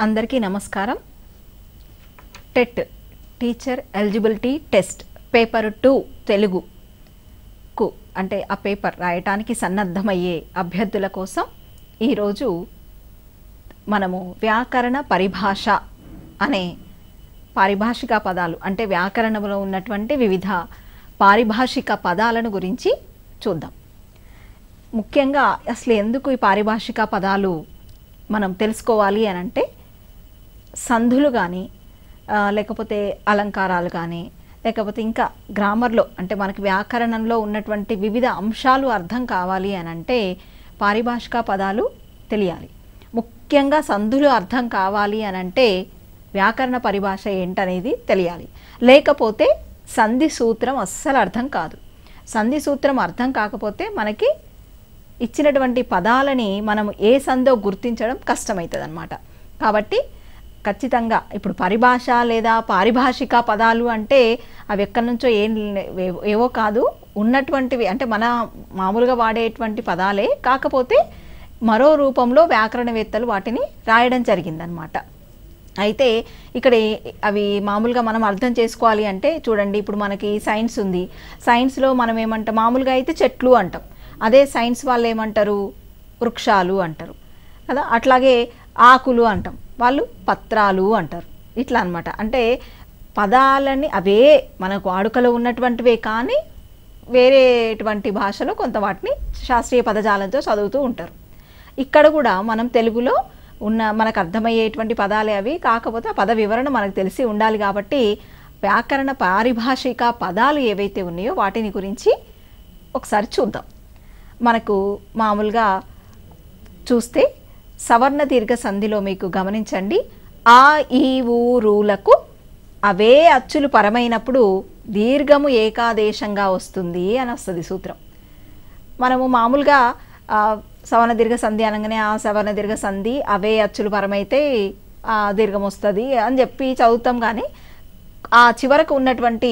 అందరికీ నమస్కారం. TET teacher eligibility test paper 2 తెలుగుకు అంటే ఆ పేపర్ రాయటానికి సన్నద్ధమయ్యే అభ్యర్థుల కోసం ఈరోజు మనము వ్యాకరణ పరిభాష అనే పారిభాషిక పదాలు అంటే వ్యాకరణంలో ఉన్నటువంటి వివిధ పారిభాషిక పదాలను గురించి చూద్దాం. ముఖ్యంగా అసలు ఎందుకు ఈ పారిభాషిక పదాలు మనం తెలుసుకోవాలి అని అంటే సంధులు కానీ లేకపోతే అలంకారాలు కానీ లేకపోతే ఇంకా గ్రామర్లో అంటే మనకి వ్యాకరణంలో ఉన్నటువంటి వివిధ అంశాలు అర్థం కావాలి అని అంటే పారిభాషిక పదాలు తెలియాలి. ముఖ్యంగా సంధులు అర్థం కావాలి అని అంటే వ్యాకరణ పరిభాష ఏంటనేది తెలియాలి. లేకపోతే సంధి సూత్రం అస్సలు అర్థం కాదు. సంధి సూత్రం అర్థం కాకపోతే మనకి ఇచ్చినటువంటి పదాలని మనం ఏ సందో గుర్తించడం కష్టమవుతుంది అన్నమాట. కాబట్టి ఖచ్చితంగా ఇప్పుడు పరిభాష లేదా పారిభాషిక పదాలు అంటే అవి ఎక్కడి నుంచో ఏవో కాదు, ఉన్నటువంటివి అంటే మన మామూలుగా వాడేటువంటి పదాలే, కాకపోతే మరో రూపంలో వ్యాకరణవేత్తలు వాటిని రాయడం జరిగిందనమాట. అయితే ఇక్కడ అవి మామూలుగా మనం అర్థం చేసుకోవాలి అంటే చూడండి, ఇప్పుడు మనకి సైన్స్ ఉంది. సైన్స్లో మనం ఏమంటాం, మామూలుగా అయితే చెట్లు అంటాం, అదే సైన్స్ వాళ్ళు ఏమంటారు వృక్షాలు అంటారు కదా. అట్లాగే ఆకులు అంటాం, వాళ్ళు పత్రాలు అంటారు. ఇట్లా అనమాట. అంటే పదాలని అవే మనకు వాడుకలో ఉన్నటువంటివే, కానీ వేరేటువంటి భాషలో కొంత వాటిని శాస్త్రీయ పదజాలంతో చదువుతూ ఉంటారు. ఇక్కడ కూడా మనం తెలుగులో ఉన్న మనకు అర్థమయ్యేటువంటి పదాలే అవి, కాకపోతే ఆ పద వివరణ మనకు తెలిసి ఉండాలి. కాబట్టి వ్యాకరణ పారిభాషిక పదాలు ఏవైతే ఉన్నాయో వాటిని గురించి ఒకసారి చూద్దాం. మనకు మామూలుగా చూస్తే సవర్ణ దీర్ఘ సంధిలో మీకు గమనించండి, ఆ ఈ ఊ రూలకు అవే అచ్చులు పరమైనప్పుడు దీర్ఘము ఏకాదేశంగా వస్తుంది అని వస్తుంది సూత్రం. మనము మామూలుగా సవర్ణ దీర్ఘ సంధి అనగానే ఆ సవర్ణ దీర్ఘ సంధి అవే అచ్చులు పరమైతే దీర్ఘం వస్తుంది అని చెప్పి చదువుతాం, కానీ ఆ చివరకు ఉన్నటువంటి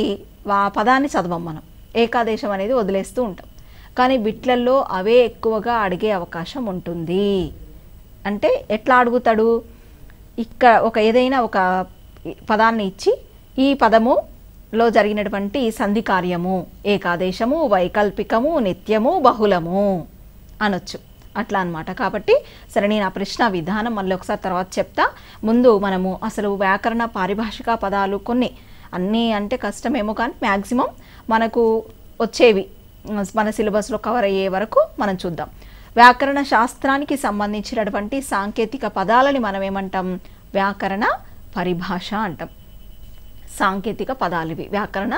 పదాన్ని చదవం మనం, ఏకాదేశం అనేది వదిలేస్తూ ఉంటాం. కానీ బిట్లల్లో అవే ఎక్కువగా అడిగే అవకాశం ఉంటుంది. అంటే ఎట్లా అడుగుతాడు, ఇక్కడ ఏదైనా ఒక పదాన్ని ఇచ్చి ఈ పదములో జరిగినటువంటి సంధి కార్యము ఏకాదేశము, వైకల్పికము, నిత్యము, బహుళము అనొచ్చు, అట్లా అనమాట. కాబట్టి సరే, నేను ఆ ప్రశ్న విధానం మళ్ళీ ఒకసారి తర్వాత చెప్తా. ముందు మనము అసలు వ్యాకరణ పారిభాషిక పదాలు కొన్ని అన్నీ అంటే కష్టమేమో, కానీ మ్యాక్సిమం మనకు వచ్చేవి మన సిలబస్లో కవర్ అయ్యే వరకు మనం చూద్దాం. వ్యాకరణ శాస్త్రానికి సంబంధించినటువంటి సాంకేతిక పదాలని మనం ఏమంటాం, వ్యాకరణ పరిభాష అంటాం. సాంకేతిక పదాలు ఇవి వ్యాకరణ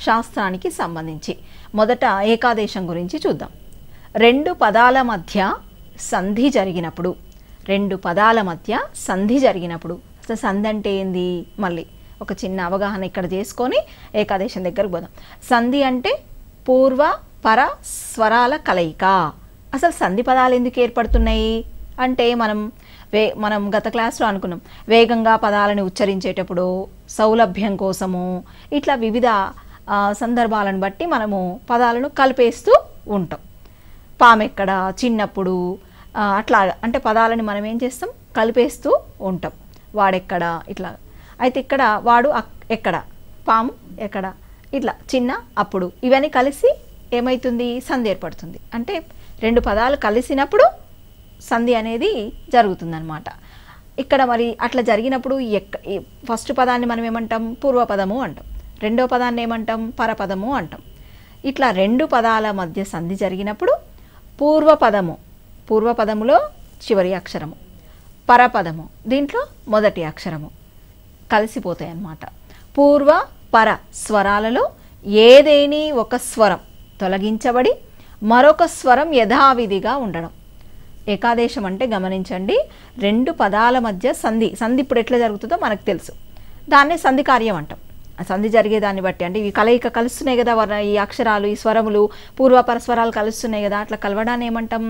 శాస్త్రానికి సంబంధించి. మొదట ఏకాదేశం గురించి చూద్దాం. రెండు పదాల మధ్య సంధి జరిగినప్పుడు, అసలు సంధి అంటే ఏంది, మళ్ళీ ఒక చిన్న అవగాహన ఇక్కడ చేసుకొని ఏకాదేశం దగ్గరకు పోదాం. సంధి అంటే పూర్వ పర స్వరాల కలయిక. అసలు సంధి పదాలు ఎందుకు ఏర్పడుతున్నాయి అంటే మనం గత క్లాస్లో అనుకున్నాం, వేగంగా పదాలను ఉచ్చరించేటప్పుడు, సౌలభ్యం కోసము, ఇట్లా వివిధ సందర్భాలను బట్టి మనము పదాలను కలిపేస్తూ ఉంటాం. పామెక్కడ, చిన్నప్పుడు అట్లా అంటే పదాలను మనం ఏం చేస్తాం, కలిపేస్తూ ఉంటాం. వాడెక్కడ ఇట్లా. అయితే ఇక్కడ వాడు ఎక్కడ, పాము ఎక్కడ, ఇట్లా చిన్న అప్పుడు, ఇవన్నీ కలిసి ఏమవుతుంది, సంధి ఏర్పడుతుంది. అంటే రెండు పదాలు కలిసినప్పుడు సంధి అనేది జరుగుతుందన్నమాట. ఇక్కడ మరి అట్లా జరిగినప్పుడు ఫస్ట్ పదాన్ని మనం ఏమంటాం, పూర్వపదము అంటాం. రెండో పదాన్ని ఏమంటాం, పరపదము అంటాం. ఇట్లా రెండు పదాల మధ్య సంధి జరిగినప్పుడు పూర్వపదములో చివరి అక్షరము, పరపదము దీంట్లో మొదటి అక్షరము కలిసిపోతాయి అన్నమాట. పూర్వ పర స్వరాలలో ఏదేని ఒక స్వరం తొలగించబడి మరొక స్వరం యథావిధిగా ఉండడం. ఏకాదేశం అంటే గమనించండి, రెండు పదాల మధ్య సంధి ఇప్పుడు ఎట్లా జరుగుతుందో మనకు తెలుసు, దాన్నే సంధి కార్యం అంటాం. ఆ సంధి జరిగేదాన్ని బట్టి అంటే ఇవి కలయిక కలుస్తున్నాయి కదా, ఈ అక్షరాలు ఈ స్వరములు పూర్వపర స్వరాలు కలుస్తున్నాయి కదా, అట్లా కలవడాన్ని ఏమంటాం,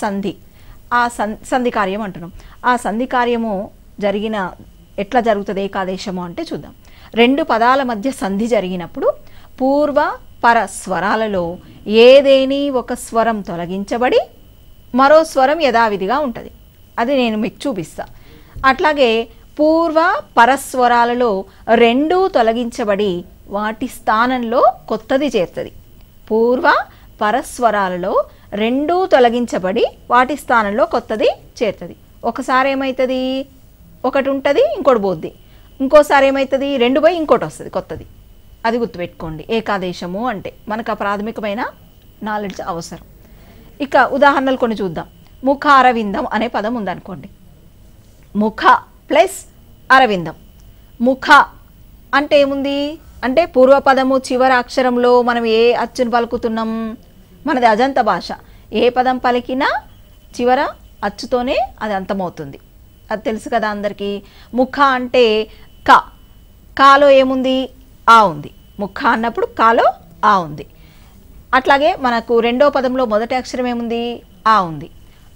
సంధి. ఆ సంధి కార్యం అంటున్నాం. ఆ సంధి కార్యము ఎట్లా జరుగుతుంది ఏకాదేశము అంటే చూద్దాం. రెండు పదాల మధ్య సంధి జరిగినప్పుడు పూర్వ పర స్వరాలలో ఏదేని ఒక స్వరం తొలగించబడి మరో స్వరం యథావిధిగా ఉంటుంది. అది నేను మీకు చూపిస్తా. అట్లాగే పూర్వ పరస్వరాలలో రెండూ తొలగించబడి వాటి స్థానంలో కొత్తది చేరుతుంది. పూర్వ పరస్వరాలలో రెండూ తొలగించబడి వాటి స్థానంలో కొత్తది చేరుతుంది. ఒకసారి ఏమవుతుంది, ఒకటి ఉంటుంది ఇంకోటి పోద్ది, ఇంకోసారి ఏమవుతుంది రెండు పోయి ఇంకోటి వస్తుంది కొత్తది. అది గుర్తుపెట్టుకోండి. ఏకాదేశము అంటే మనకు ఆ ప్రాథమికమైన నాలెడ్జ్ అవసరం. ఇక ఉదాహరణలు కొన్ని చూద్దాం. ముఖ అరవిందం అనే పదం ఉందనుకోండి. ముఖ ప్లస్ అరవిందం. ముఖ అంటే ఏముంది అంటే పూర్వపదము చివరి అక్షరంలో మనం ఏ అచ్చును పలుకుతున్నాం, మనది అజంత భాష. ఏ పదం పలికినా చివర అచ్చుతోనే అది అంతమవుతుంది. అది తెలుసు కదా అందరికీ. ముఖ అంటే క, కాలో ఏముంది ఆ ఉంది. ముఖ అన్నప్పుడు కాలో ఆ ఉంది. అట్లాగే మనకు రెండో పదంలో మొదటి అక్షరం ఏముంది ఆ ఉంది.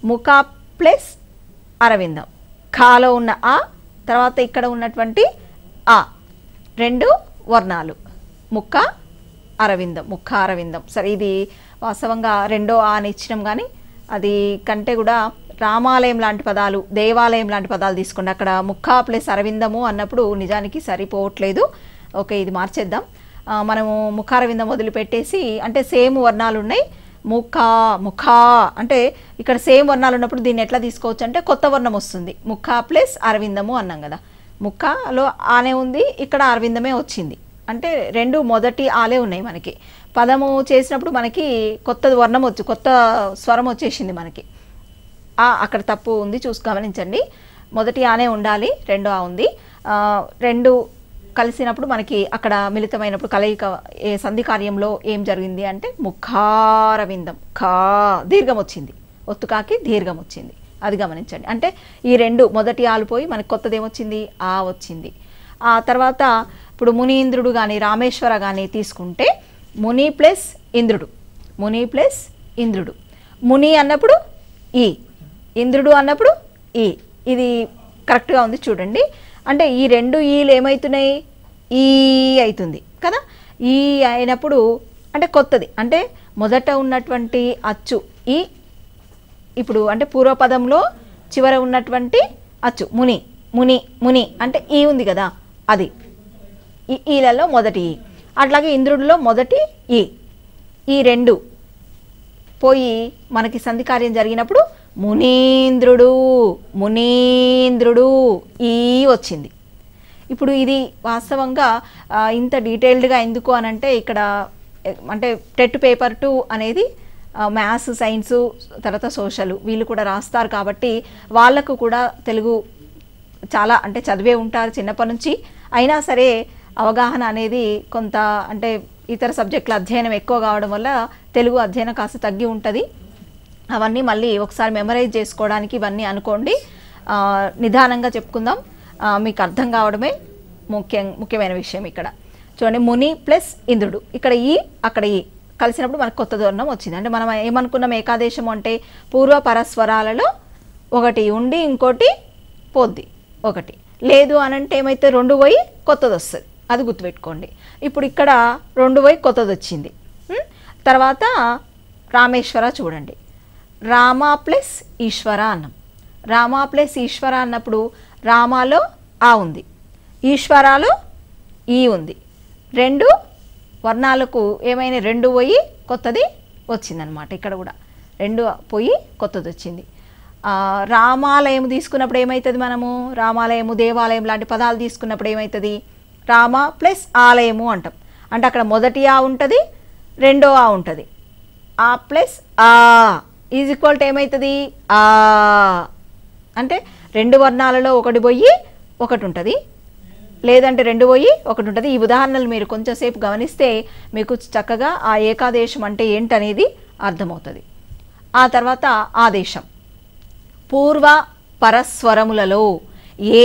ముఖ ప్లస్ అరవిందం, ఖాలో ఉన్న ఆ తర్వాత ఇక్కడ ఉన్నటువంటి ఆ రెండు వర్ణాలు ముఖ అరవిందం, ముఖ అరవిందం. సరే ఇది వాస్తవంగా రెండో ఆ అని ఇచ్చినాం, కానీ అది కంటే కూడా రామాలయం లాంటి పదాలు, దేవాలయం లాంటి పదాలు తీసుకోండి. అక్కడ ముఖ ప్లస్ అరవిందము అన్నప్పుడు నిజానికి సరిపోవట్లేదు. ఓకే, ఇది మార్చేద్దాం. మనము ముఖారవిందం వదిలిపెట్టేసి, అంటే సేమ్ వర్ణాలు ఉన్నాయి. ముఖ ముఖ అంటే ఇక్కడ సేమ్ వర్ణాలు ఉన్నప్పుడు దీన్ని ఎట్లా తీసుకోవచ్చు అంటే కొత్త వర్ణం వస్తుంది. ముఖ ప్లస్ అరవిందము అన్నాం కదా. ముఖలో ఆనే ఉంది, ఇక్కడ అరవిందమే వచ్చింది. అంటే రెండు మొదటి ఆలే ఉన్నాయి మనకి. పదము చేసినప్పుడు మనకి కొత్త వర్ణం కొత్త స్వరం వచ్చేసింది మనకి. అక్కడ తప్పు ఉంది, చూసి గమనించండి. మొదటి ఆనే ఉండాలి, రెండో ఆ ఉంది. రెండు కలిసినప్పుడు మనకి అక్కడ మిళితమైనప్పుడు కలయిక ఏ సంధి కార్యంలో ఏం జరిగింది అంటే ముఖారవిందం, ఖా దీర్ఘం వచ్చింది, ఒత్తుకాకి దీర్ఘం వచ్చింది. అది గమనించండి. అంటే ఈ రెండు మొదటి ఆలు పోయి మనకి కొత్తది ఏమొచ్చింది ఆ వచ్చింది. ఆ తర్వాత ఇప్పుడు మునీంద్రుడు కానీ రామేశ్వర కానీ తీసుకుంటే ముని ప్లస్ ఇంద్రుడు, ముని ప్లస్ ఇంద్రుడు. ముని అన్నప్పుడు ఈ, ఇంద్రుడు అన్నప్పుడు ఈ. ఇది కరెక్ట్గా ఉంది చూడండి. అంటే ఈ రెండు ఈలు ఏమవుతున్నాయి ఈ అవుతుంది కదా. ఈ అయినప్పుడు అంటే కొత్తది, అంటే మొదట ఉన్నటువంటి అచ్చు ఈ, ఇప్పుడు అంటే పూర్వపదంలో చివర ఉన్నటువంటి అచ్చు ముని, ముని ముని అంటే ఈ ఉంది కదా, అది ఈలలో మొదటి ఈ. అట్లాగే ఇంద్రుడిలో మొదటి ఈ. ఈ రెండు పోయి మనకి సంధి కార్యం జరిగినప్పుడు మునీంద్రుడు, మునీంద్రుడు ఈ వచ్చింది. ఇప్పుడు ఇది వాస్తవంగా ఇంత డీటెయిల్డ్గా ఎందుకు అనంటే ఇక్కడ అంటే టెట్ పేపర్ 2 అనేది మ్యాథ్స్, సైన్సు, తర్వాత సోషల్ వీళ్ళు కూడా రాస్తారు కాబట్టి వాళ్ళకు కూడా తెలుగు చాలా అంటే చదివే ఉంటారు చిన్నప్పటి నుంచి. అయినా సరే అవగాహన అనేది కొంత అంటే ఇతర సబ్జెక్టుల అధ్యయనం ఎక్కువ కావడం వల్ల తెలుగు అధ్యయనం కాస్త తగ్గి ఉంటుంది. అవన్నీ మళ్ళీ ఒకసారి మెమరైజ్ చేసుకోవడానికి ఇవన్నీ అనుకోండి. నిదానంగా చెప్పుకుందాం, మీకు అర్థం కావడమే ముఖ్యమైన విషయం. ఇక్కడ చూడండి, ముని ప్లస్ ఇంద్రుడు, ఇక్కడ ఈ అక్కడ ఈ కలిసినప్పుడు మనకు కొత్త వర్ణం వచ్చింది. అంటే మనం ఏమనుకున్నాం ఏకాదేశం అంటే పూర్వ పరస్వరాలలో ఒకటి ఉండి ఇంకోటి పోద్ది, ఒకటి లేదు అనంటే ఏమైతే రెండు పోయి కొత్తది వస్తుంది. అది గుర్తుపెట్టుకోండి. ఇప్పుడు ఇక్కడ రెండు పోయి కొత్తది వచ్చింది. తర్వాత రామేశ్వర చూడండి, రామ ప్లస్ ఈశ్వర అన్నాం. రామ ప్లస్ ఈశ్వర అన్నప్పుడు రామాలో ఆ ఉంది, ఈశ్వరాలో ఈ ఉంది. రెండు వర్ణాలకు ఏమైనా రెండు పోయి కొత్తది వచ్చిందనమాట. ఇక్కడ కూడా రెండు పోయి కొత్తది వచ్చింది. రామాలయం తీసుకున్నప్పుడు ఏమవుతుంది, మనము రామాలయము, దేవాలయం లాంటి పదాలు తీసుకున్నప్పుడు ఏమవుతుంది రామ ప్లస్ ఆలయము అంటాం. అంటే అక్కడ మొదటి ఆ ఉంటుంది, రెండో ఆ ఉంటుంది. ఆ ప్లస్ ఆ ఈజ్ ఈక్వల్ టు ఏమవుతుంది ఆ. అంటే రెండు వర్ణాలలో ఒకటి పోయి ఒకటి ఉంటుంది, లేదంటే రెండు పోయి ఒకటి ఉంటుంది. ఈ ఉదాహరణలు మీరు కొంచెంసేపు గమనిస్తే మీకు చక్కగా ఆ ఏకాదేశం అంటే ఏంటనేది అర్థమవుతుంది. ఆ తర్వాత ఆదేశం, పూర్వ పరస్వరములలో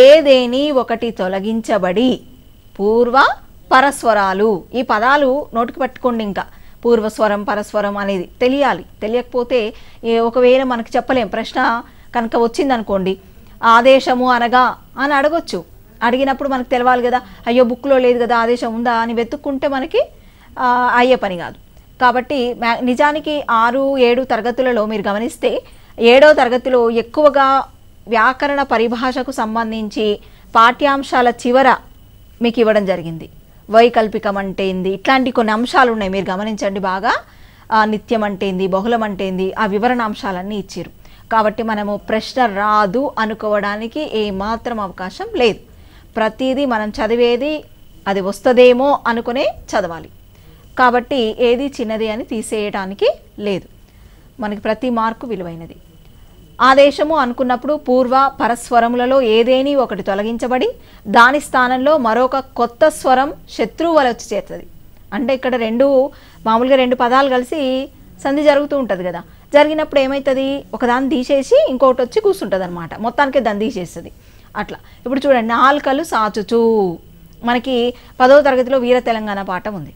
ఏదేని ఒకటి తొలగించబడి, పూర్వ పరస్వరాలు ఈ పదాలు నోటికి పట్టుకోండి. ఇంకా పూర్వస్వరం పరస్వరం అనేది తెలియాలి. తెలియకపోతే ఒకవేళ మనకు చెప్పలేం. ప్రశ్న కనుక వచ్చిందనుకోండి ఆదేశము అనగా అని అడగొచ్చు. అడిగినప్పుడు మనకు తెలవాలి కదా, అయ్యో బుక్లో లేదు కదా ఆదేశం ఉందా అని వెతుక్కుంటే మనకి అయ్యే పని కాదు. కాబట్టి నిజానికి 6, 7 తరగతులలో మీరు గమనిస్తే 7వ తరగతిలో ఎక్కువగా వ్యాకరణ పరిభాషకు సంబంధించి పాఠ్యాంశాల చివర మీకు ఇవ్వడం జరిగింది. వైకల్పికం అంటే ఏంది, ఇట్లాంటి కొన్ని అంశాలు ఉన్నాయి, మీరు గమనించండి బాగా. నిత్యం అంటే ఏంది, బహుళం అంటే ఏంది, ఆ వివరణ అంశాలన్నీ ఇచ్చారు. కాబట్టి మనము ప్రశ్న రాదు అనుకోవడానికి ఏమాత్రం అవకాశం లేదు. ప్రతిదీ మనం చదివేది అది వస్తుందేమో అనుకునే చదవాలి. కాబట్టి ఏది చిన్నది అని తీసేయడానికి లేదు. మనకి ప్రతి మార్కు విలువైనది. ఆదేశము అనుకున్నప్పుడు పూర్వ పరస్వరములలో ఏదేని ఒకటి తొలగించబడి దాని స్థానంలో మరొక కొత్త స్వరం శత్రువు వలె వచ్చి చేరుతుంది. అంటే ఇక్కడ మామూలుగా రెండు పదాలు కలిసి సంధి జరుగుతూ ఉంటుంది కదా. జరిగినప్పుడు ఏమవుతుంది, ఒకదాన్ని తీసేసి ఇంకొకటి వచ్చి కూర్చుంటుంది అనమాట. మొత్తానికి దాన్ని తీసేస్తుంది. అట్లా ఇప్పుడు చూడండి, నాల్కలు సాచుచు. మనకి 10వ తరగతిలో వీర తెలంగాణ పాఠం ఉంది.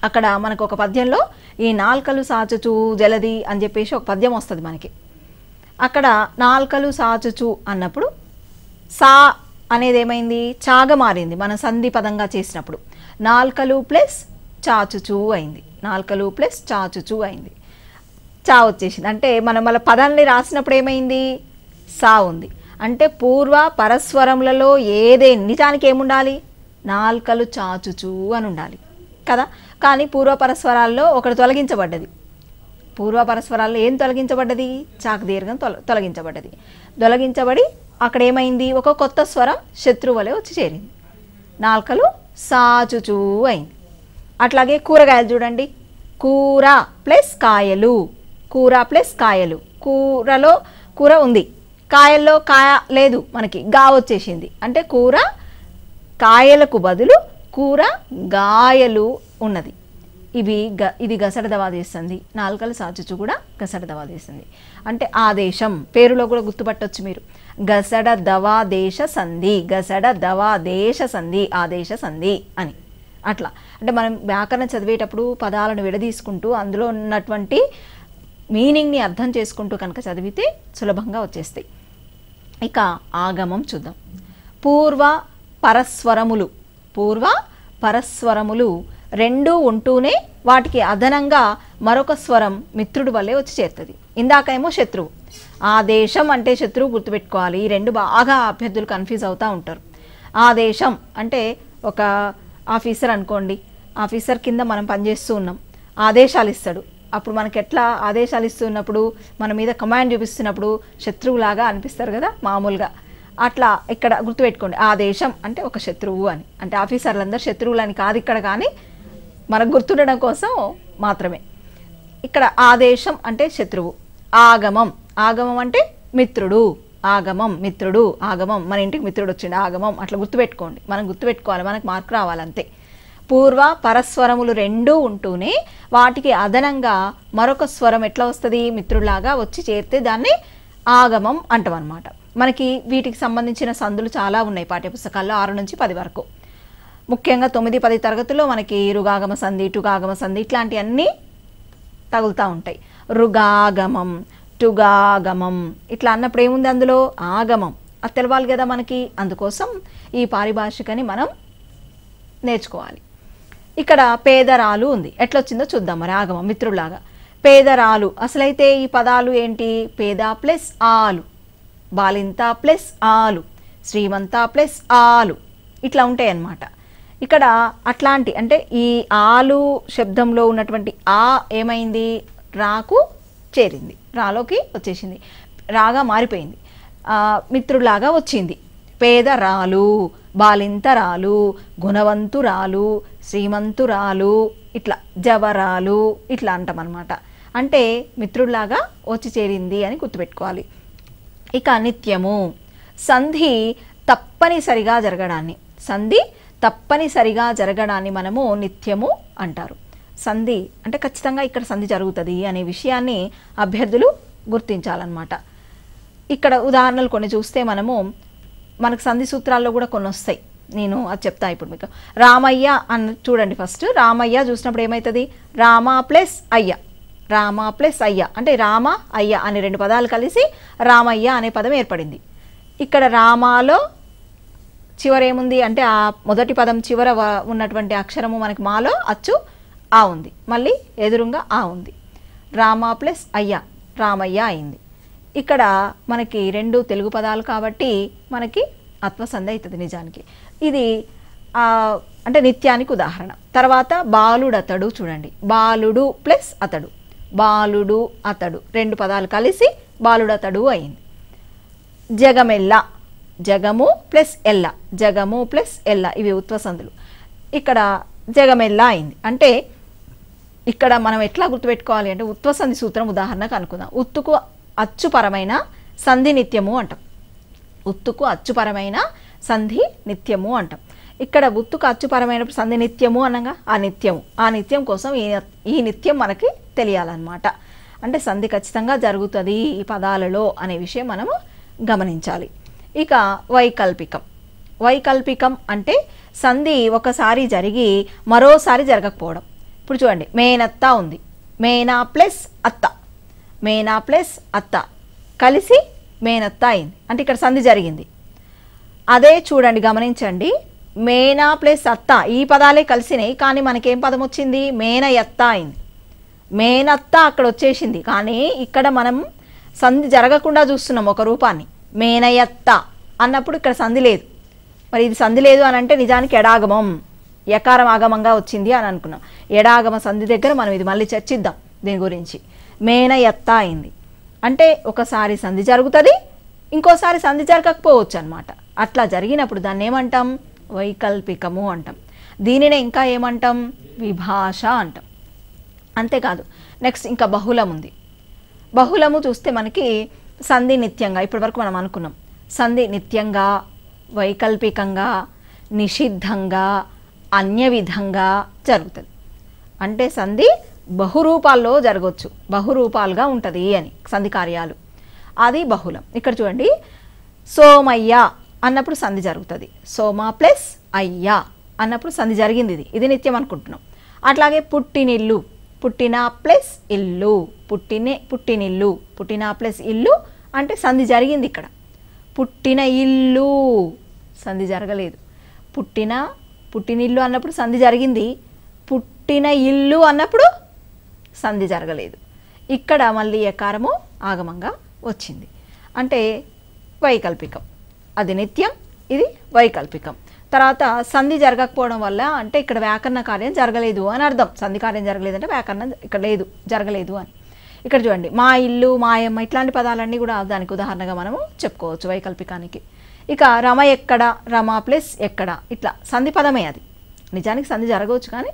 అక్కడ మనకు ఒక పద్యంలో ఈ నాల్కలు సాచుచు జలది అని చెప్పేసి ఒక పద్యం వస్తుంది మనకి. అక్కడ నాల్కలు సాచుచు అన్నప్పుడు సా అనేది ఏమైంది, చాగా మారింది. మనం సంధి పదంగా చేసినప్పుడు నాల్కలు ప్లస్ చాచుచు అయింది. నాల్కలు ప్లస్ చాచుచు అయింది. చా వచ్చేసింది. అంటే మనం మళ్ళీ పదాన్ని రాసినప్పుడు ఏమైంది, సా ఉంది. అంటే పూర్వ పరస్వరములలో నిజానికి ఏముండాలి, నాల్కలు చాచుచు అని ఉండాలి కదా. కానీ పూర్వపరస్వరాల్లో ఒకటి తొలగించబడ్డది. పూర్వపరస్వరాల్లో ఏం తొలగించబడ్డది, చాకు దీర్ఘం తొలగించబడ్డది. తొలగించబడి అక్కడ ఏమైంది, ఒక కొత్త స్వరం శత్రువు వలె వచ్చి చేరింది. నాల్కలు సాచుచు అయింది. అట్లాగే కూరగాయలు చూడండి, కూర ప్లస్ కాయలు, కూర ప్లస్ కాయలు. కూరలో కూర ఉంది, కాయల్లో కాయ లేదు, మనకి గా వచ్చేసింది. అంటే కూర కాయలకు బదులు కూర గాయలు ఉన్నది. ఇది గసడ దవాదేశంది. నాల్కలు సాచుచు కూడా గసడ దవాదేశంది. అంటే ఆదేశం పేరులో కూడా గుర్తుపట్టవచ్చు మీరు. గసడ దవాదేశ సంధి, గసడ దవాదేశ సంధి, ఆదేశ సంధి అని. అట్లా అంటే మనం వ్యాకరణం చదివేటప్పుడు పదాలను విడదీసుకుంటూ అందులో ఉన్నటువంటి మీనింగ్ని అర్థం చేసుకుంటూ కనుక చదివితే సులభంగా వచ్చేస్తాయి. ఇక ఆగమం చూద్దాం. పూర్వ పరస్వరములు రెండూ ఉంటూనే వాటికి అదనంగా మరొక స్వరం మిత్రుడి వల్లే వచ్చి చేరుతుంది. ఇందాకేమో శత్రువు, ఆదేశం అంటే శత్రువు గుర్తుపెట్టుకోవాలి. ఈ రెండు బాగా అభ్యర్థులు కన్ఫ్యూజ్ అవుతూ ఉంటారు. ఆదేశం అంటే ఒక ఆఫీసర్ అనుకోండి, ఆఫీసర్ కింద మనం పనిచేస్తూ ఉన్నాం, ఆదేశాలు ఇస్తాడు. అప్పుడు మనకి ఎట్లా ఆదేశాలు ఇస్తున్నప్పుడు మన మీద కమాండ్ చూపిస్తున్నప్పుడు శత్రువులాగా అనిపిస్తారు కదా మామూలుగా. అట్లా ఇక్కడ గుర్తుపెట్టుకోండి, ఆదేశం అంటే ఒక శత్రువు అని. అంటే ఆఫీసర్లందరూ శత్రువులు అని కాదు ఇక్కడ, కానీ మనకు గుర్తుండడం కోసం మాత్రమే. ఇక్కడ ఆదేశం అంటే శత్రువు. ఆగమం అంటే మిత్రుడు. ఆగమం మన ఇంటికి మిత్రుడు వచ్చిండు, ఆగమం. అట్లా గుర్తుపెట్టుకోండి, మనం గుర్తుపెట్టుకోవాలి, మనకు మార్కు రావాలంతే. పూర్వ పరస్వరములు రెండూ ఉంటూనే వాటికి అదనంగా మరొక స్వరం ఎట్లా వస్తుంది, మిత్రులాగా వచ్చి చేరితే దాన్ని ఆగమం అంటాం అన్నమాట. మనకి వీటికి సంబంధించిన సందులు చాలా ఉన్నాయి పాఠ్యపుస్తకాల్లో 6 నుంచి 10 వరకు. ముఖ్యంగా 9, 10 తరగతుల్లో మనకి రుగాగమ సంధి, టుగాగమ సంధి ఇట్లాంటివన్నీ తగులుతూ ఉంటాయి. రుగాగమం, టుగాగమం ఇట్లా అన్నప్పుడు ఏముంది అందులో, ఆగమం. అది తెలవాలి కదా మనకి. అందుకోసం ఈ పారిభాషికని మనం నేర్చుకోవాలి. ఇక్కడ పేదరాలు ఉంది, ఎట్లొచ్చిందో చూద్దాం మరి. ఆగమం మిత్రులాగా. పేదరాలు అసలైతే ఈ పదాలు ఏంటి, పేద ప్లస్ ఆలు, బాలింత ప్లస్ ఆలు, శ్రీమంత ప్లస్ ఆలు ఇట్లా ఉంటాయి అన్నమాట. ఇక్కడ అట్లాంటి అంటే ఈ ఆలు శబ్దంలో ఉన్నటువంటి ఆ ఏమైంది, రాకు చేరింది, రాలోకి వచ్చేసింది, రాగా మారిపోయింది, మిత్రులాగా వచ్చింది. పేదరాలు, బాలింతరాలు, గుణవంతురాలు, శ్రీమంతురాలు ఇట్లా జవరాలు ఇట్లా అంటాం అన్నమాట. అంటే మిత్రుల్లాగా వచ్చి చేరింది అని గుర్తుపెట్టుకోవాలి. ఇక నిత్యము, సంధి తప్పనిసరిగా జరగడాన్ని మనము నిత్యము అంటారు. సంధి అంటే ఖచ్చితంగా ఇక్కడ సంధి జరుగుతుంది అనే విషయాన్ని అభ్యర్థులు గుర్తించాలన్నమాట. ఇక్కడ ఉదాహరణలు కొన్ని చూస్తే మనకు సంధి సూత్రాల్లో కూడా కొన్ని వస్తాయి, నేను అది చెప్తా ఇప్పుడు మీకు. రామయ్య అని చూడండి. ఫస్ట్ రామయ్య చూసినప్పుడు ఏమవుతుంది, రామ ప్లస్ అయ్య అంటే రామ అయ్య అనే 2 పదాలు కలిసి రామయ్య అనే పదం ఏర్పడింది. ఇక్కడ రామాలో చివర ఏముంది అంటే ఆ మొదటి పదం చివర ఉన్నటువంటి అక్షరము మనకి మాలో అచ్చు ఆ ఉంది, మళ్ళీ ఎదురుగా ఆ ఉంది. రామ ప్లస్ అయ్య రామయ్య అయింది. ఇక్కడ మనకి రెండు తెలుగు పదాలు కాబట్టి మనకి అత్వసంధి అవుతుంది నిజానికి. ఇది అంటే నిత్యానికి ఉదాహరణ. తర్వాత బాలుడతడు చూడండి, బాలుడు ప్లస్ అతడు, బాలుడు అతడు రెండు పదాలు కలిసి బాలుడతడు అయింది. జగమెల్ల, జగము ప్లస్ ఎల్ల, జగము ప్లస్ ఎల్ల ఇవి ఉత్వసంధులు. ఇక్కడ జగమెల్ల అయింది. అంటే ఇక్కడ మనం ఎట్లా గుర్తుపెట్టుకోవాలి అంటే ఉత్వసంధి సూత్రం ఉదాహరణకు అనుకుందాం. ఉత్తుకు అచ్చుపరమైన సంధి నిత్యము అంటాం. ఉత్తుకు అచ్చుపరమైన సంధి నిత్యము అంటాం. ఇక్కడ ఉత్తుకు అచ్చుపరమైన సంధి నిత్యము అనగా ఆ నిత్యం కోసం ఈ నిత్యం మనకి తెలియాలన్నమాట. అంటే సంధి ఖచ్చితంగా జరుగుతుంది ఈ పదాలలో అనే విషయం మనము గమనించాలి. ఇక వైకల్పికం. వైకల్పికం అంటే సంధి ఒకసారి జరిగి మరోసారి జరగకపోవడం. ఇప్పుడు చూడండి, మేనత్త ఉంది, మేనా ప్లస్ అత్త, మేనా ప్లస్ అత్త కలిసి మేనత్త అయింది. అంటే ఇక్కడ సంధి జరిగింది. అదే చూడండి, గమనించండి, మేనా ప్లస్ అత్త ఈ పదాలే కలిసినాయి, కానీ మనకేం పదం వచ్చింది? మేనయత్త అయింది. మేనత్త అక్కడ వచ్చేసింది, కానీ ఇక్కడ మనం సంధి జరగకుండా చూస్తున్నాం ఒక రూపాన్ని. మేనయత్త అన్నప్పుడు ఇక్కడ సంధి లేదు. మరి ఇది సంధి లేదు అని అంటే నిజానికి ఎడాగమం, యకారం ఆగమంగా వచ్చింది అని అనుకున్నాం. ఎడాగమ సంధి దగ్గర మనం ఇది మళ్ళీ చర్చిద్దాం దీని గురించి. మేనయత్త అయింది అంటే ఒకసారి సంధి జరుగుతుంది, ఇంకోసారి సంధి జరగకపోవచ్చు అనమాట. అట్లా జరిగినప్పుడు దాన్ని ఏమంటాం? వైకల్పికము అంటాం. దీనినే ఇంకా ఏమంటాం? విభాష అంటాం. అంతేకాదు నెక్స్ట్ ఇంకా బహుళం ఉంది. బహుళము చూస్తే మనకి సంధి నిత్యంగా, ఇప్పటి వరకు మనం అనుకున్నాం, సంధి నిత్యంగా, వైకల్పికంగా, నిషిద్ధంగా, అన్య విధంగా జరుగుతుంది. అంటే సంధి బహురూపాల్లో జరగవచ్చు, బహురూపాలుగా ఉంటుంది అని సంధి కార్యాలు, అది బహుళం. ఇక్కడ చూడండి, సోమయ్య అన్నప్పుడు సంధి జరుగుతుంది, సోమ ప్లస్ అయ్య అన్నప్పుడు సంధి జరిగింది, ఇది నిత్యం అనుకుంటున్నాం. అట్లాగే పుట్టినిల్లు, పుట్టిన ప్లస్ ఇల్లు, పుట్టినిల్లు, పుట్టిన ప్లస్ ఇల్లు అంటే సంధి జరిగింది. ఇక్కడ పుట్టిన ఇల్లు సంధి జరగలేదు. పుట్టినిల్లు అన్నప్పుడు సంధి జరిగింది, పుట్టిన ఇల్లు అన్నప్పుడు సంధి జరగలేదు. ఇక్కడ మళ్ళీ ఎకారము ఆగమంగా వచ్చింది. అంటే వైకల్పికం, అది నిత్యం, ఇది వైకల్పికం. తర్వాత సంధి జరగకపోవడం వల్ల అంటే ఇక్కడ వ్యాకరణ కార్యం జరగలేదు అని అర్థం. సంధి కార్యం జరగలేదంటే వ్యాకరణం ఇక్కడ లేదు, జరగలేదు అని. ఇక్కడ చూడండి, మా ఇల్లు, మాయమ్మ ఇట్లాంటి పదాలన్నీ కూడా దానికి ఉదాహరణగా మనము చెప్పుకోవచ్చు వైకల్పికానికి. ఇక రమ ఎక్కడ, రమ ప్లస్ ఎక్కడ ఇట్లా సంధి పదమే. అది నిజానికి సంధి జరగవచ్చు కానీ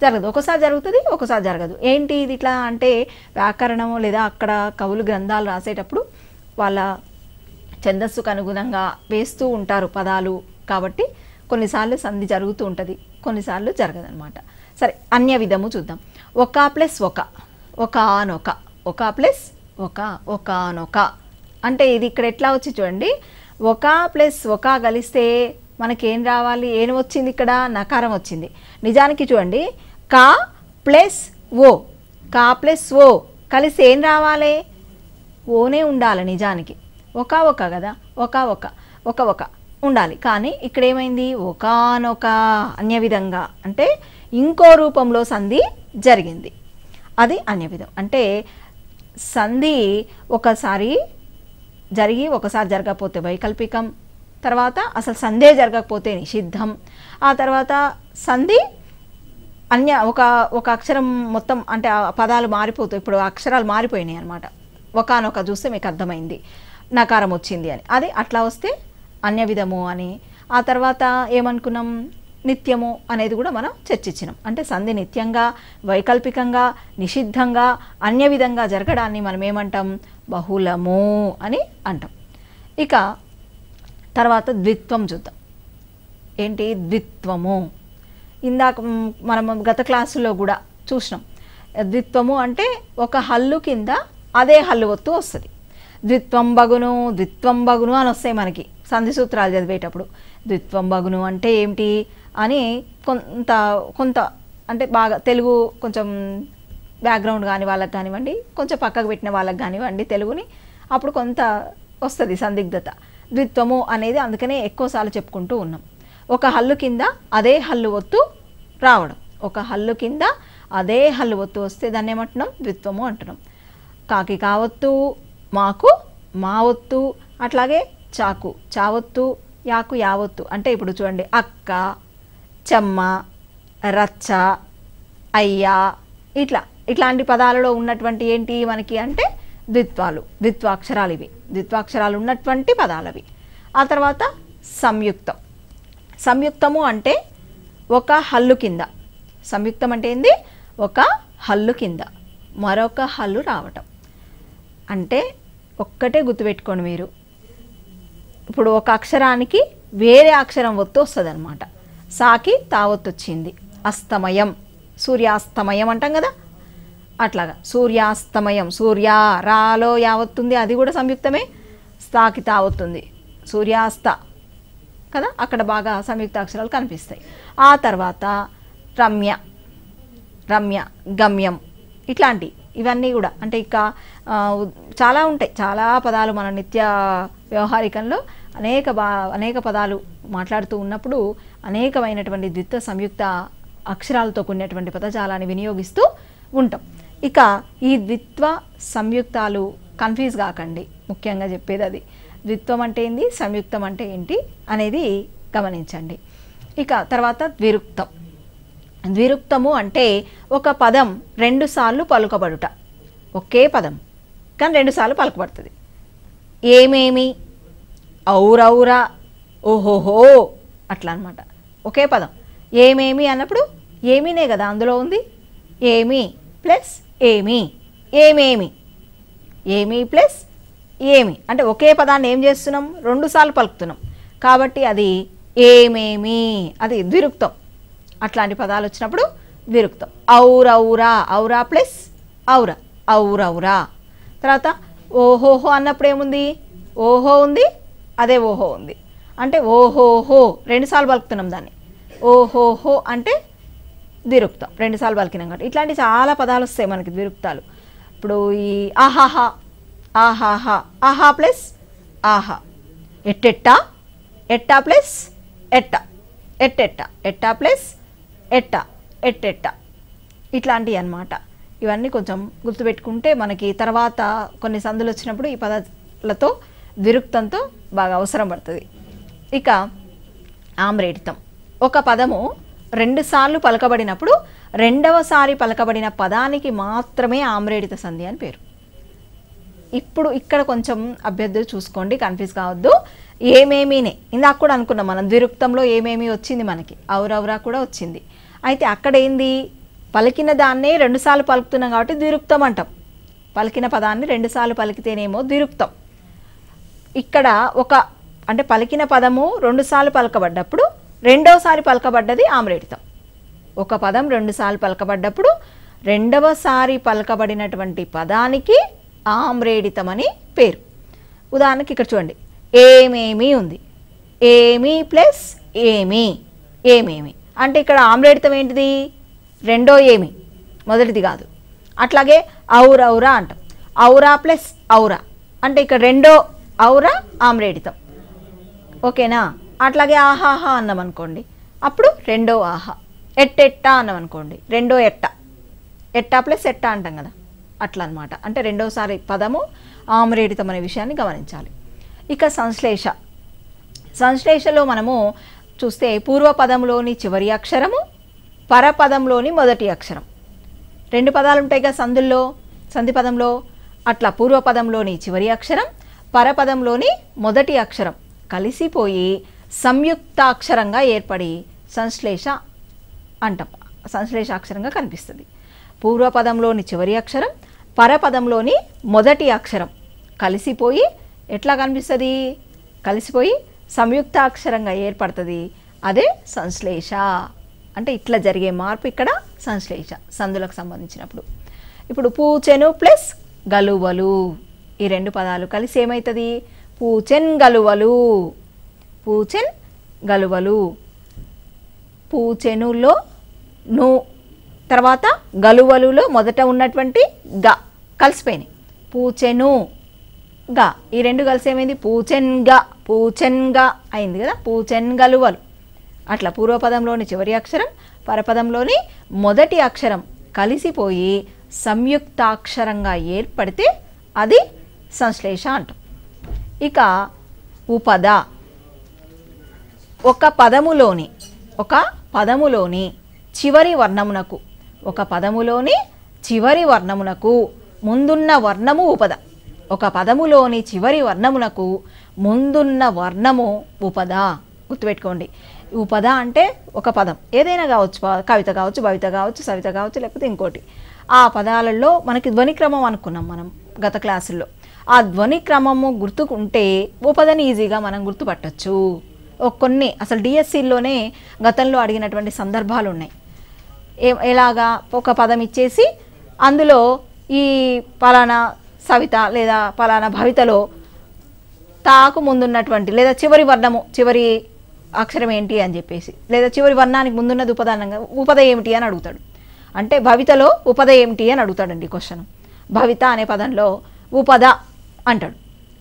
జరగదు, ఒకసారి జరుగుతుంది, ఒకసారి జరగదు. ఏంటి ఇది ఇట్లా అంటే వ్యాకరణము లేదా అక్కడ కవులు గ్రంథాలు రాసేటప్పుడు వాళ్ళ ఛందస్సుకు అనుగుణంగా వేస్తూ ఉంటారు పదాలు, కాబట్టి కొన్నిసార్లు సంధి జరుగుతూ ఉంటుంది, కొన్నిసార్లు జరగదనమాట. సరే, అన్య విధము చూద్దాం. ఒక ప్లస్ ఒక, ఒకనొక, ఒక ప్లస్ ఒక, ఒకనొక అంటే ఇది ఇక్కడ ఎట్లా వచ్చి చూడండి, ఒక ప్లస్ ఒక కలిస్తే మనకేం రావాలి? ఏం వచ్చింది? ఇక్కడ నకారం వచ్చింది. నిజానికి చూడండి, కా ప్లస్ ఓ, కా ప్లస్ ఓ కలిసి ఏం రావాలి? ఓనే ఉండాలి నిజానికి. ఒక ఒక కదా, ఒక ఉండాలి. కానీ ఇక్కడ ఏమైంది? ఒకనొక అన్య విధంగా అంటే ఇంకో రూపంలో సంధి జరిగింది, అది అన్య విధం. అంటే సంధి ఒకసారి జరిగి ఒకసారి జరగకపోతే వైకల్పికం, తర్వాత అసలు సంధే జరగకపోతే నిషిద్ధం, ఆ తర్వాత సంధి ఒక అక్షరం మొత్తం అంటే ఆ పదాలు మారిపోతాయి. ఇప్పుడు అక్షరాలు మారిపోయినాయి అనమాట. ఒకనొక చూస్తే మీకు అర్థమైంది, నకారం వచ్చింది అని. అది అట్లా వస్తే అన్య విధము అని. ఆ తర్వాత ఏమనుకున్నాం? నిత్యము అనేది కూడా మనం చర్చించినాం. అంటే సంధి నిత్యంగా, వైకల్పికంగా, నిషిద్ధంగా, అన్య విధంగా జరగడాన్ని మనం ఏమంటాం? బహుళము అని అంటాం. ఇక తర్వాత ద్విత్వం చూద్దాం. ఏంటి ద్విత్వము? ఇందాక మనం గత క్లాసులో కూడా చూసినాం. ద్విత్వము అంటే ఒక హల్లు కింద అదే హల్లు ఒత్తు వస్తుంది. ద్విత్వం బగును అని వస్తాయి మనకి సంధి సూత్రాలు చదివేటప్పుడు. ద్విత్వం బగును అంటే ఏమిటి అని కొంత అంటే బాగా తెలుగు కొంచెం బ్యాక్గ్రౌండ్ కాని వాళ్ళకి కానివ్వండి, కొంచెం పక్కకు పెట్టిన వాళ్ళకి కానివ్వండి, తెలుగుని అప్పుడు కొంత వస్తుంది సందిగ్ధత. ద్విత్వము అనేది అందుకనే ఎక్కువసార్లు చెప్పుకుంటూ ఉన్నాం. ఒక హల్లు కింద అదే హల్లు ఒత్తు రావడం, ఒక హల్లు కింద అదే హల్లు ఒత్తు వస్తే దాన్ని ఏమంటున్నాం? ద్విత్వము అంటున్నాం. కాకి కావత్తు, మాకు మా ఒత్తు, అట్లాగే చాకు, చావొత్తు, యాకు, యావొత్తు. అంటే ఇప్పుడు చూడండి అక్క, చెమ్మ, రచ్చ, అయ్యా, ఇట్లాంటి పదాలలో ఉన్నటువంటి ఏంటి మనకి అంటే ద్విత్వాలు, ద్విత్వాక్షరాలు. ఇవి ద్విత్వాక్షరాలు ఉన్నటువంటి పదాలు అవి. ఆ తర్వాత సంయుక్తం. సంయుక్తము అంటే ఒక హల్లు కింద, సంయుక్తం అంటే ఏంది, ఒక హల్లు కింద మరొక హల్లు రావటం. అంటే ఒక్కటే గుర్తుపెట్టుకోండి మీరు, ఇప్పుడు ఒక అక్షరానికి వేరే అక్షరం ఒత్తు వస్తుంది అనమాట. సాకి తావొత్తు వచ్చింది. అస్తమయం, సూర్యాస్తమయం అంటాం కదా, అట్లాగా సూర్యాస్తమయం. సూర్య రాలో యావత్తుంది, అది కూడా సంయుక్తమే. స్తాకి తావొత్తుంది, సూర్యాస్త కదా, అక్కడ బాగా సంయుక్త అక్షరాలు కనిపిస్తాయి. ఆ తర్వాత రమ్య, రమ్య, గమ్యం, ఇట్లాంటి ఇవన్నీ కూడా అంటే ఇక చాలా ఉంటాయి. చాలా పదాలు మన నిత్య వ్యవహారికంలో అనేక పదాలు మాట్లాడుతూ ఉన్నప్పుడు అనేకమైనటువంటి ద్విత్వ సంయుక్త అక్షరాలతో కూడినటువంటి పదజాలాన్ని వినియోగిస్తూ ఉంటాం. ఇక ఈ ద్విత్వ సంయుక్తాలు కన్ఫ్యూజ్ కాకండి, ముఖ్యంగా చెప్పేది అది. ద్విత్వం అంటే ఏంటి, సంయుక్తం అంటే ఏంటి అనేది గమనించండి. ఇక తర్వాత ద్విరుక్తం. ద్విరుక్తము అంటే ఒక పదం రెండుసార్లు పలుకబడుట. ఒకే పదం కానీ రెండుసార్లు పలుకబడుతుంది. ఏమేమి, ఔరౌరా, ఓహోహో, అట్లా అనమాట. ఒకే పదం ఏమేమి అన్నప్పుడు ఏమీనే కదా అందులో ఉంది. ఏమి ప్లస్ ఏమి, ఏమేమి, ఏమి ప్లస్ ఏమి అంటే ఒకే పదాన్ని ఏం చేస్తున్నాం, రెండుసార్లు పలుకుతున్నాం కాబట్టి అది ఏమేమి, అది ద్విరుక్తం. అట్లాంటి పదాలు వచ్చినప్పుడు ద్విరుక్తం. ఔరౌరా, ఔరా ప్లస్ ఔర, ఔరౌరా. తర్వాత ఓహోహో అన్నప్పుడు ఏముంది, ఓహో ఉంది, అదే ఓహో ఉంది. అంటే ఓహోహో రెండుసార్లు పలుకుతున్నాం దాన్ని. ఓహోహో అంటే ద్విరుక్తం, రెండుసార్లు పలికినాం కాబట్టి. ఇట్లాంటి చాలా పదాలు వస్తాయి మనకి ద్విరుక్తాలు. ఇప్పుడు ఈ ఆహాహా, ఆహాహా, ఆహా ప్లస్ ఆహా. ఎట్టెట్టా, ఎట్టా ప్లస్ ఎట్ట, ఎట్టెట్ట, ఎట్టా ప్లస్ ఎట్ట, ఎట్టెట్ట, ఇట్లాంటివి అన్నమాట. ఇవన్నీ కొంచెం గుర్తుపెట్టుకుంటే మనకి తర్వాత కొన్ని సందులు వచ్చినప్పుడు ఈ పదాలతో ద్విరుక్తంతో బాగా అవసరం పడుతుంది. ఇక ఆమ్రేడితం. ఒక పదము రెండుసార్లు పలకబడినప్పుడు రెండవసారి పలకబడిన పదానికి మాత్రమే ఆమ్రేడిత సంధి అని పేరు. ఇప్పుడు ఇక్కడ కొంచెం అభ్యర్థులు చూసుకోండి, కన్ఫ్యూజ్ కావద్దు. ఏమేమీనే ఇందాక కూడా అనుకున్నాం మనం, ద్విరుక్తంలో ఏమేమి వచ్చింది మనకి, ఔరౌరా కూడా వచ్చింది. అయితే అక్కడ ఏంది, పలికిన దాన్నే రెండుసార్లు పలుకుతున్నాం కాబట్టి ద్విరుక్తం అంటాం. పలికిన పదాన్ని రెండుసార్లు పలికితేనేమో ద్విరుక్తం. ఇక్కడ అంటే పలికిన పదము రెండుసార్లు పలకబడ్డప్పుడు రెండవసారి పలకబడ్డది ఆమ్రేడితం. ఒక పదం రెండుసార్లు పలకబడ్డప్పుడు రెండవసారి పలకబడినటువంటి పదానికి ఆమ్రేడితం అని పేరు. ఉదాహరణకి ఇక్కడ చూడండి, ఏమేమి ఉంది. ఏమి ప్లస్ ఏమి, ఏమేమి అంటే ఇక్కడ ఆమ్రేడితం ఏంటిది, రెండో ఏమి, మొదటిది కాదు. అట్లాగే ఔరౌరా అంటాం. ఔరా ప్లస్ ఔరా అంటే ఇక్కడ రెండో ఔరా ఆమ్రేడితం. ఓకేనా. అట్లాగే ఆహాహా అన్నాం అనుకోండి, అప్పుడు రెండో ఆహా. ఎట్టెట్టా అన్నాం అనుకోండి, రెండో ఎట్ట. ఎట్టా ప్లస్ ఎట్టా అంటాం కదా, అట్లా అనమాట. అంటే రెండోసారి పదము ఆమ్రేడితం అనే విషయాన్ని గమనించాలి. ఇక సంశ్లేష. సంశ్లేషలో మనము చూస్తే పూర్వపదంలోని చివరి అక్షరము, పరపదంలోని మొదటి అక్షరం. రెండు పదాలు ఉంటాయి కదా సందుల్లో, సంధి పదంలో. అట్లా పూర్వపదంలోని చివరి అక్షరం, పరపదంలోని మొదటి అక్షరం కలిసిపోయి సంయుక్తాక్షరంగా ఏర్పడి సంశ్లేష అంటాం. సంశ్లేషాక్షరంగా కనిపిస్తుంది. పూర్వపదంలోని చివరి అక్షరం, పరపదంలోని మొదటి అక్షరం కలిసిపోయి ఎట్లా కనిపిస్తుంది, కలిసిపోయి సంయుక్తాక్షరంగా ఏర్పడుతుంది. అదే సంశ్లేష. అంటే ఇట్లా జరిగే మార్పు ఇక్కడ సంశ్లేష, సందులకు సంబంధించినప్పుడు. ఇప్పుడు పూచెను ప్లస్ గలువలు, ఈ రెండు పదాలు కలిసి ఏమవుతుంది, పూచెన్ గలువలు. పూచెన్ గలువలు. పూచెనులో ను, తర్వాత గలువలులో మొదట ఉన్నటువంటి గ కలిసిపోయినాయి. పూచెను గా, ఈ రెండు కలిసి ఏమైంది, పూచెన్గా, పూచెన్గా అయింది కదా, పూచెన్ గలువలు. అట్లా పూర్వపదంలోని చివరి అక్షరం, పరపదంలోని మొదటి అక్షరం కలిసిపోయి సంయుక్తాక్షరంగా ఏర్పడితే అది సంశ్లేష అంటాం. ఇక ఉపద ఒక పదములోని చివరి వర్ణమునకు ముందున్న వర్ణము ఉపద. ఒక పదములోని చివరి వర్ణమునకు ముందున్న వర్ణము ఉపద. గుర్తుపెట్టుకోండి, ఉపద అంటే ఒక పదం ఏదైనా కావచ్చు, కవిత కావచ్చు, భవిత కావచ్చు, సవిత కావచ్చు, లేకపోతే ఇంకోటి. ఆ పదాలలో మనకి ధ్వనిక్రమం అనుకున్నాం మనం గత క్లాసుల్లో. ఆ ధ్వనిక్రమము గుర్తుకుంటే ఉపదని ఈజీగా మనం గుర్తుపట్టచ్చు. కొన్ని అసలు డిఎస్సిలోనే గతంలో అడిగినటువంటి సందర్భాలు ఉన్నాయి. ఎలాగా ఒక పదం ఇచ్చేసి అందులో ఈ పలానా సవిత లేదా పలానా భవితలో తాకు ముందున్నటువంటి లేదా చివరి వర్ణము చివరి అక్షరం ఏంటి అని చెప్పేసి, లేదా చివరి వర్ణానికి ముందున్నది ఉపద ఏమిటి అని అడుగుతాడు. అంటే భవితలో ఉపద ఏమిటి అని అడుగుతాడండి క్వశ్చన్. భవిత అనే పదంలో ఉపద అంటాడు.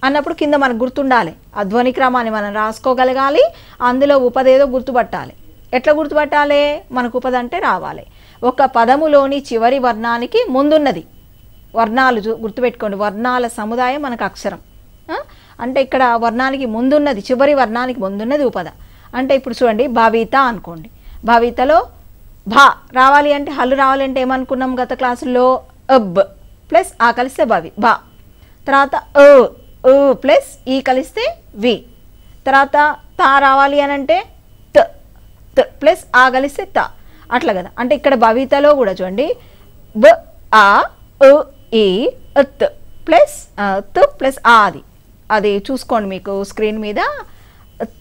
అన్నప్పుడు కింద మనకు గుర్తుండాలి, ఆ ధ్వనిక్రమాన్ని మనం రాసుకోగలగాలి, అందులో ఉపద ఏదో గుర్తుపట్టాలి. ఎట్లా గుర్తుపట్టాలి? మనకు ఉపద అంటే రావాలి. ఒక పదములోని చివరి వర్ణానికి ముందున్నది. వర్ణాలు గుర్తుపెట్టుకోండి, వర్ణాల సముదాయం మనకు అక్షరం. అంటే ఇక్కడ వర్ణానికి ముందున్నది, చివరి వర్ణానికి ముందున్నది ఉపద. అంటే ఇప్పుడు చూడండి, భవిత అనుకోండి. భవితలో భా రావాలి అంటే, హల్లు రావాలి అంటే ఏమనుకున్నాం గత క్లాసుల్లో? అబ్ ప్లస్ ఆ కలిస్తే భవి భా. తర్వాత ప్లస్ ఈ కలిస్తే వి. తర్వాత తా రావాలి అని అంటే త ప్లస్ ఆ కలిస్తే త. అట్లా కదా. అంటే ఇక్కడ భవితలో కూడా చూడండి, బ ఆ ఈ త్ ప్లస్ త్ ప్లస్ ఆ. అది చూసుకోండి, మీకు స్క్రీన్ మీద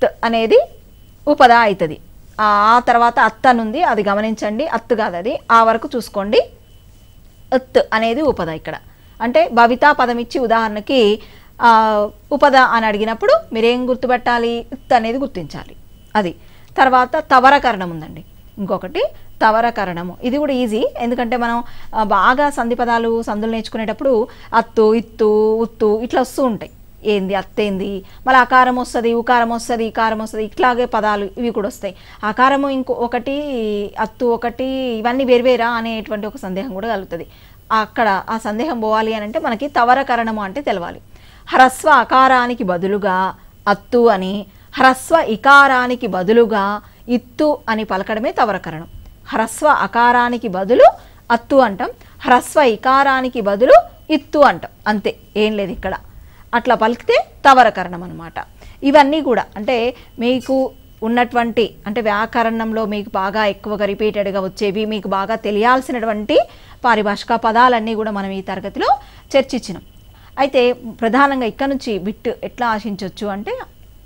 త్ అనేది ఉపద అవుతుంది. ఆ తర్వాత అత్ అనుంది, అది గమనించండి. అత్తు కాదు అది, ఆ వరకు చూసుకోండి. అత్ అనేది ఉపద ఇక్కడ. అంటే భవిత పదం ఇచ్చి ఉదాహరణకి ఉపద అని అడిగినప్పుడు మీరేం గుర్తుపెట్టాలి? ఇత్ అనేది గుర్తించాలి. అది తర్వాత తవరకరణం ఉందండి. ఇంకొకటి తవరకరణము. ఇది కూడా ఈజీ, ఎందుకంటే మనం బాగా సందులు నేర్చుకునేటప్పుడు అత్తు, ఇత్తు, ఉత్తు ఇట్లా వస్తూ ఉంటాయి. ఏంది అత్తేంది, మళ్ళీ అకారం వస్తుంది, ఉకారం వస్తుంది, ఇకారం వస్తుంది, ఇట్లాగే పదాలు ఇవి కూడా వస్తాయి. అకారము ఒకటి, అత్తు ఒకటి, ఇవన్నీ వేరువేరా అనేటువంటి ఒక సందేహం కూడా కలుగుతుంది. అక్కడ ఆ సందేహం పోవాలి అని అంటే మనకి తవరకరణము అంటే తెలవాలి. హ్రస్వ అకారానికి బదులుగా అత్తు అని, హ్రస్వ ఇకారానికి బదులుగా ఇత్తు అని పలకడమే తవరకరణం. హ్రస్వ అకారానికి బదులు అత్తు అంటాం, హ్రస్వ ఇకారానికి బదులు ఇత్తు అంటాం, అంతే, ఏం లేదు ఇక్కడ. అట్లా పలికితే తవరకరణం అనమాట. ఇవన్నీ కూడా అంటే మీకు ఉన్నటువంటి అంటే వ్యాకరణంలో మీకు బాగా ఎక్కువగా రిపీటెడ్గా వచ్చేవి, మీకు బాగా తెలియాల్సినటువంటి పారిభాషిక పదాలన్నీ కూడా మనం ఈ తరగతిలో చర్చించినాం. అయితే ప్రధానంగా ఇక్కడ నుంచి బిట్ ఎట్లా ఆశించవచ్చు అంటే,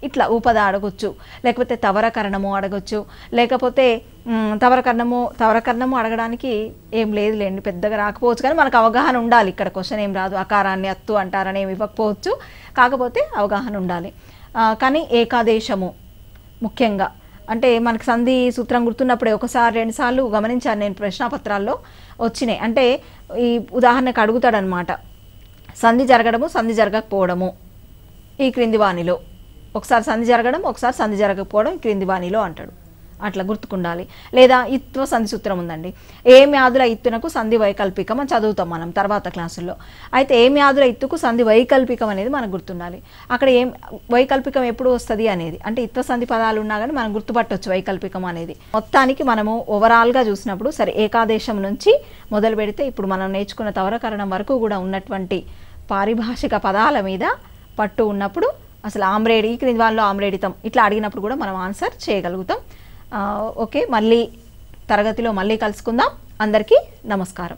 ఇట్లా ఉపద అడగొచ్చు, లేకపోతే తవరకరణము అడగొచ్చు, లేకపోతే తవరకరణము అడగడానికి ఏం లేదులేండి, పెద్దగా రాకపోవచ్చు, కానీ మనకు అవగాహన ఉండాలి. ఇక్కడ క్వశ్చన్ ఏం రాదు, అకారాన్ని అత్తు అంటారని ఏమి ఇవ్వకపోవచ్చు, కాకపోతే అవగాహన ఉండాలి. కానీ ఏకాదేశము ముఖ్యంగా అంటే మనకు సంధి సూత్రం గుర్తున్నప్పుడే ఒకసారి రెండుసార్లు గమనించాను నేను, ప్రశ్నాపత్రాల్లో వచ్చినాయి. అంటే ఈ ఉదాహరణకు అడుగుతాడనమాట, సంధి జరగడము, సంధి జరగకపోవడము ఈ క్రింది వాణిలో. ఒకసారి సంధి జరగడం, ఒకసారి సంధి జరగకపోవడం క్రింది వాణిలో అంటాడు. అట్లా గుర్తుకుండాలి. లేదా ఇత్వ సంధి సూత్రం ఉందండి. ఏ మ్యాధుల ఇత్తునకు సంధి వైకల్పికం అని చదువుతాం మనం తర్వాత క్లాసుల్లో. అయితే ఏ మ్యాధుల ఇత్తుకు సంధి వైకల్పికం అనేది మనకు గుర్తుండాలి. అక్కడ ఏం వైకల్పికం ఎప్పుడు వస్తుంది అనేది, అంటే ఇత్వ సంధి పదాలు ఉన్నా కానీ మనం గుర్తుపట్టవచ్చు వైకల్పికం అనేది. మొత్తానికి మనము ఓవరాల్గా చూసినప్పుడు సరే, ఏకాదేశం నుంచి మొదలు పెడితే ఇప్పుడు మనం నేర్చుకున్న తవరకరణం వరకు కూడా ఉన్నటువంటి పారిభాషిక పదాల మీద పట్టు ఉన్నప్పుడు అసలు ఆమ్రేడి, ఈ క్రింది వాళ్ళలో ఆమ్రేడితం ఇట్లా అడిగినప్పుడు కూడా మనం ఆన్సర్ చేయగలుగుతాం. ఓకే, మళ్ళీ తరగతిలో మళ్ళీ కలుసుకుందాం. అందరికీ నమస్కారం.